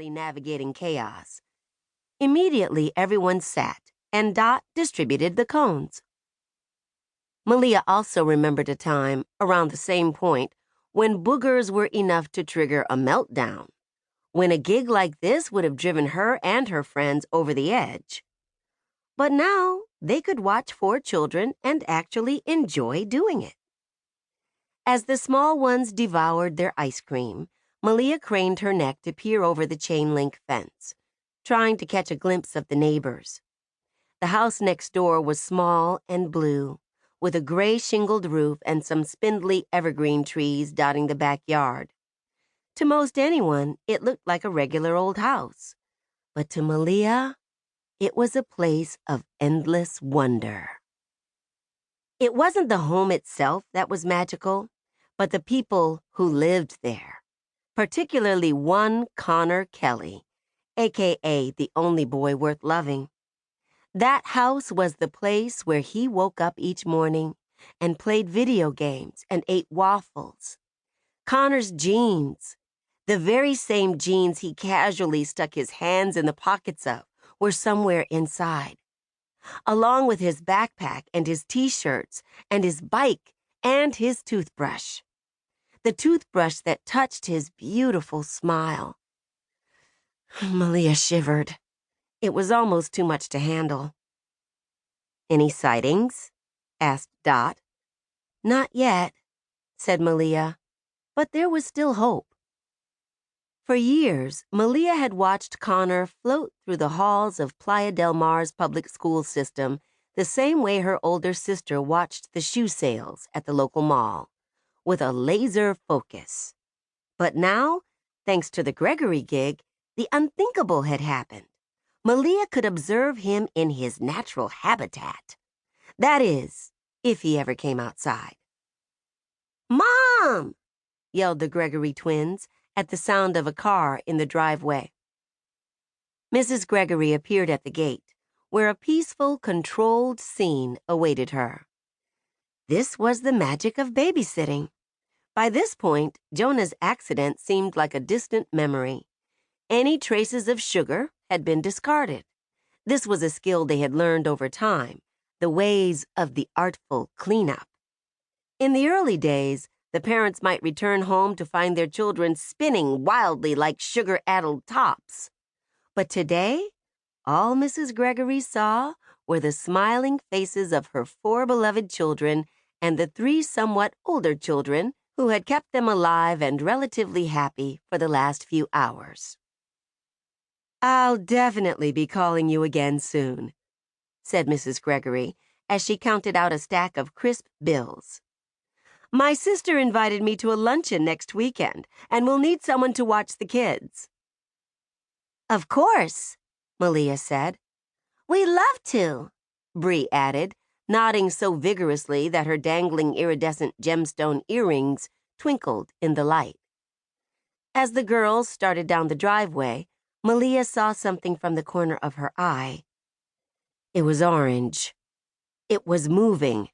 successfully navigating chaos. Immediately, everyone sat, and Dot distributed the cones. Malia also remembered a time, around the same point, when boogers were enough to trigger a meltdown, when a gig like this would have driven her and her friends over the edge. But now, they could watch 4 children and actually enjoy doing it. As the small ones devoured their ice cream, Malia craned her neck to peer over the chain-link fence, trying to catch a glimpse of the neighbors. The house next door was small and blue, with a gray shingled roof and some spindly evergreen trees dotting the backyard. To most anyone, it looked like a regular old house. But to Malia, it was a place of endless wonder. It wasn't the home itself that was magical, but the people who lived there, particularly one Connor Kelly, a.k.a. the only boy worth loving. That house was the place where he woke up each morning and played video games and ate waffles. Connor's jeans, the very same jeans he casually stuck his hands in the pockets of, were somewhere inside, along with his backpack and his t-shirts and his bike and his toothbrush. The toothbrush that touched his beautiful smile. Malia shivered. It was almost too much to handle. "Any sightings?" asked Dot. "Not yet," said Malia, but there was still hope. For years, Malia had watched Connor float through the halls of Playa Del Mar's public school system the same way her older sister watched the shoe sales at the local mall, with a laser focus. But now, thanks to the Gregory gig, the unthinkable had happened. Malia could observe him in his natural habitat. That is, if he ever came outside. "Mom!" yelled the Gregory twins at the sound of a car in the driveway. Mrs. Gregory appeared at the gate, where a peaceful, controlled scene awaited her. This was the magic of babysitting. By this point, Jonah's accident seemed like a distant memory. Any traces of sugar had been discarded. This was a skill they had learned over time, the ways of the artful cleanup. In the early days, the parents might return home to find their children spinning wildly like sugar-addled tops. But today, all Mrs. Gregory saw were the smiling faces of her 4 beloved children and the 3 somewhat older children who had kept them alive and relatively happy for the last few hours. "I'll definitely be calling you again soon," said Mrs. Gregory as she counted out a stack of crisp bills. "My sister invited me to a luncheon next weekend, and we'll need someone to watch the kids." "Of course," Malia said. "We love to," Bree added, nodding so vigorously that her dangling iridescent gemstone earrings twinkled in the light. As the girls started down the driveway, Malia saw something from the corner of her eye. It was orange. It was moving.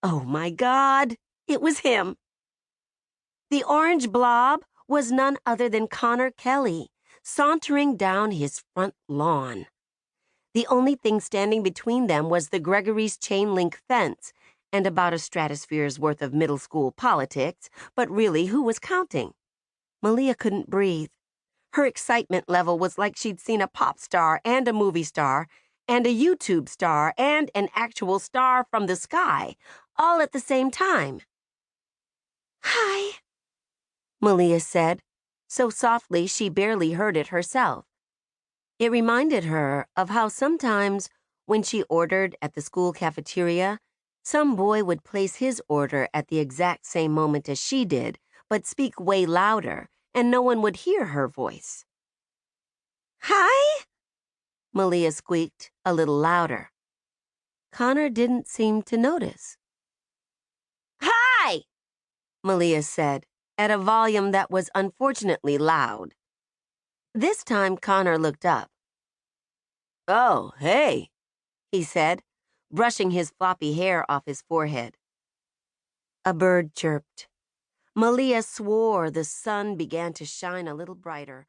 Oh my God! It was him. The orange blob was none other than Connor Kelly, sauntering down his front lawn. The only thing standing between them was the Gregory's chain-link fence and about a stratosphere's worth of middle school politics, but really, who was counting? Malia couldn't breathe. Her excitement level was like she'd seen a pop star and a movie star and a YouTube star and an actual star from the sky, all at the same time. "Hi," Malia said, so softly she barely heard it herself. It reminded her of how sometimes, when she ordered at the school cafeteria, some boy would place his order at the exact same moment as she did, but speak way louder, and no one would hear her voice. "Hi?" Malia squeaked a little louder. Connor didn't seem to notice. "Hi!" Malia said, at a volume that was unfortunately loud. This time Connor looked up. "Oh, hey," he said, brushing his floppy hair off his forehead. A bird chirped. Malia swore the sun began to shine a little brighter